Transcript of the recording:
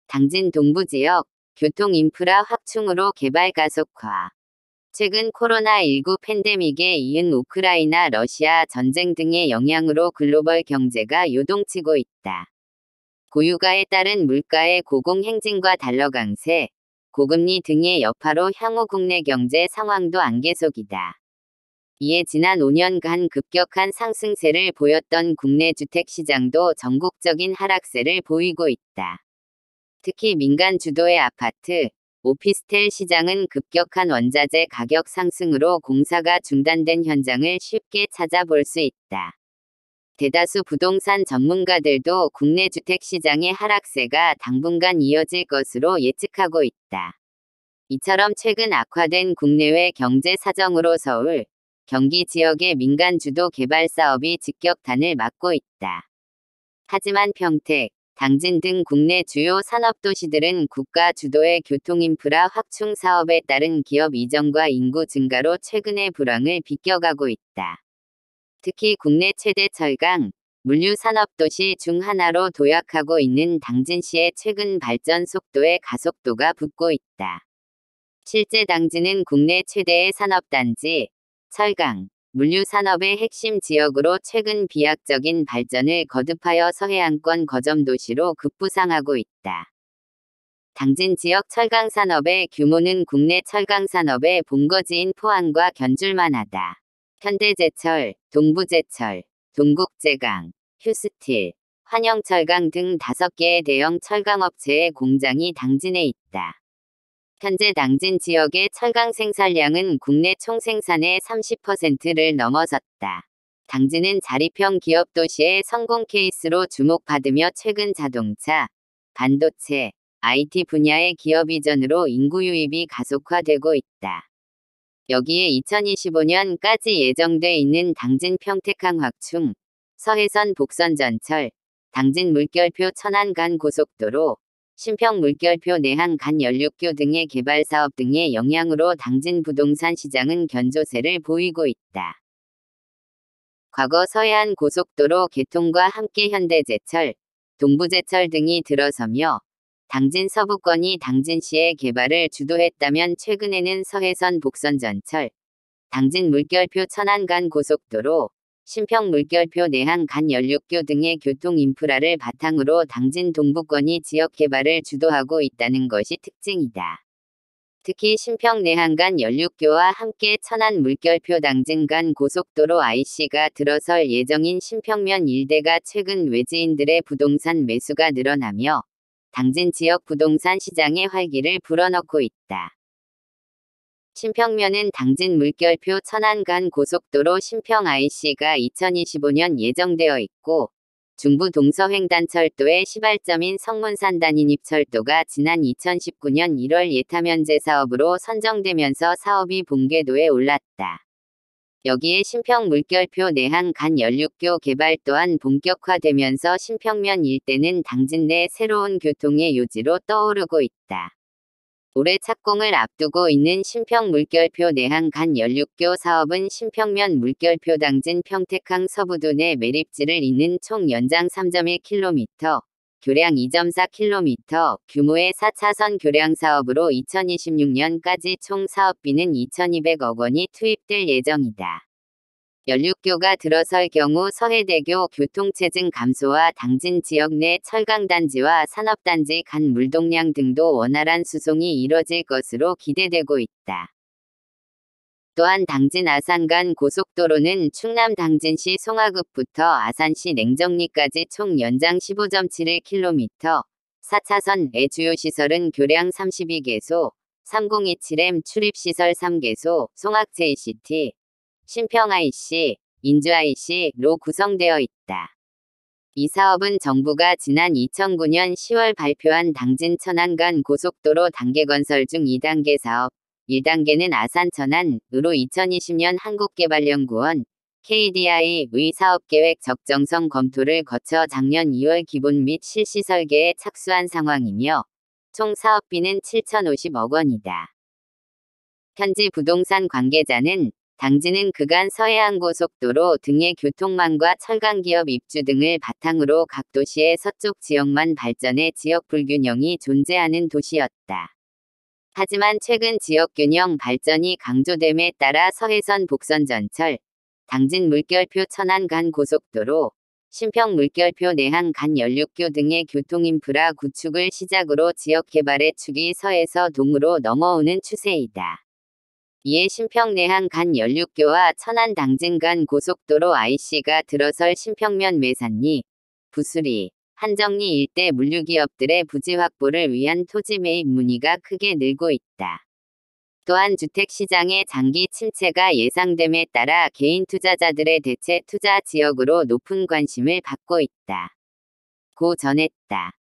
당진 동부지역 교통 인프라 확충으로 개발 가속화. 최근 코로나19 팬데믹에 이은 우크라이나 러시아 전쟁 등의 영향으로 글로벌 경제가 요동치고 있다. 고유가에 따른 물가의 고공행진과 달러 강세, 고금리 등의 여파로 향후 국내 경제 상황도 안개속이다. 이에 지난 5년간 급격한 상승세를 보였던 국내 주택시장도 전국적인 하락세를 보이고 있다. 특히 민간 주도의 아파트, 오피스텔 시장은 급격한 원자재 가격 상승으로 공사가 중단된 현장을 쉽게 찾아볼 수 있다. 대다수 부동산 전문가들도 국내 주택시장의 하락세가 당분간 이어질 것으로 예측하고 있다. 이처럼 최근 악화된 국내외 경제 사정으로 서울, 경기 지역의 민간 주도 개발 사업이 직격탄을 맞고 있다. 하지만 평택, 당진 등 국내 주요 산업도시들은 국가 주도의 교통인프라 확충 사업에 따른 기업 이전과 인구 증가로 최근의 불황을 비껴가고 있다. 특히 국내 최대 철강, 물류 산업도시 중 하나로 도약하고 있는 당진시의 최근 발전 속도에 가속도가 붙고 있다. 실제 당진은 국내 최대의 산업단지, 철강, 물류 산업의 핵심 지역으로 최근 비약적인 발전을 거듭하여 서해안권 거점도시로 급부상하고 있다. 당진 지역 철강 산업의 규모는 국내 철강 산업의 본거지인 포항과 견줄만하다. 현대제철, 동부제철, 동국제강, 휴스틸, 환영철강 등 5개의 대형 철강업체의 공장이 당진에 있다. 현재 당진 지역의 철강 생산량은 국내 총 생산의 30%를 넘어섰다. 당진은 자립형 기업 도시의 성공 케이스로 주목받으며 최근 자동차, 반도체, IT 분야의 기업 이전으로 인구 유입이 가속화되고 있다. 여기에 2025년까지 예정돼 있는 당진 평택항 확충, 서해선 복선 전철, 당진 물결표 천안 간 고속도로, 신평 물결표 내항 간 연륙교 등의 개발 사업 등의 영향으로 당진 부동산 시장은 견조세를 보이고 있다. 과거 서해안 고속도로 개통과 함께 현대제철, 동부제철 등이 들어서며 당진 서부권이 당진시의 개발을 주도했다면 최근에는 서해선 복선 전철, 당진 물결표 천안 간 고속도로, 신평 물결표 내항 간 연륙교 등의 교통 인프라를 바탕으로 당진 동부권이 지역 개발을 주도하고 있다는 것이 특징이다. 특히 신평 내항 간 연륙교와 함께 천안 물결표 당진 간 고속도로 IC가 들어설 예정인 신평면 일대가 최근 외지인들의 부동산 매수가 늘어나며 당진 지역 부동산 시장에 활기를 불어넣고 있다. 신평면은 당진 물결표 천안 간 고속도로 신평 IC가 2025년 예정되어 있고, 중부 동서횡단철도의 시발점인 성문산 단인입철도가 지난 2019년 1월 예타면제 사업으로 선정되면서 사업이 본궤도에 올랐다. 여기에 신평 물결표 내항 간 연륙교 개발 또한 본격화되면서 신평면 일대는 당진 내 새로운 교통의 요지로 떠오르고 있다. 올해 착공을 앞두고 있는 신평 물결표 내항 간 연륙교 사업은 신평면 물결표 당진 평택항 서부도 내 매립지를 잇는 총 연장 3.1km, 교량 2.4km 규모의 4차선 교량 사업으로 2026년까지 총 사업비는 2,200억 원이 투입될 예정이다. 연륙교가 들어설 경우 서해대교 교통체증 감소와 당진 지역 내 철강단지와 산업단지 간 물동량 등도 원활한 수송이 이뤄질 것으로 기대되고 있다. 또한 당진 아산 간 고속도로는 충남 당진시 송화읍부터 아산시 냉정리까지 총 연장 15.71km, 4차선의 주요 시설은 교량 32개소, 3027M 출입시설 3개소, 송악 JCT, 신평 IC, 인주 IC로 구성되어 있다. 이 사업은 정부가 지난 2009년 10월 발표한 당진 천안 간 고속도로 단계 건설 중 2단계 사업, 1단계는 아산 천안으로 2020년 한국개발연구원 KDI의 사업계획 적정성 검토를 거쳐 작년 2월 기본 및 실시 설계에 착수한 상황이며 총 사업비는 7,050억 원이다. 현지 부동산 관계자는 당진은 그간 서해안고속도로 등의 교통망과 철강기업 입주 등을 바탕으로 각 도시의 서쪽 지역만 발전해 지역 불균형이 존재하는 도시였다. 하지만 최근 지역균형 발전이 강조됨에 따라 서해선 복선전철, 당진 물결표 천안 간 고속도로, 신평 물결표 내항 간 연륙교 등의 교통인프라 구축을 시작으로 지역 개발의 축이 서에서 동으로 넘어오는 추세이다. 이에 신평 내항 간 연륙교와 천안 당진 간 고속도로 IC가 들어설 신평면 매산리, 부수리, 한정리 일대 물류기업들의 부지 확보를 위한 토지 매입 문의가 크게 늘고 있다. 또한 주택시장의 장기 침체가 예상됨에 따라 개인 투자자들의 대체 투자 지역으로 높은 관심을 받고 있다. 고 전했다.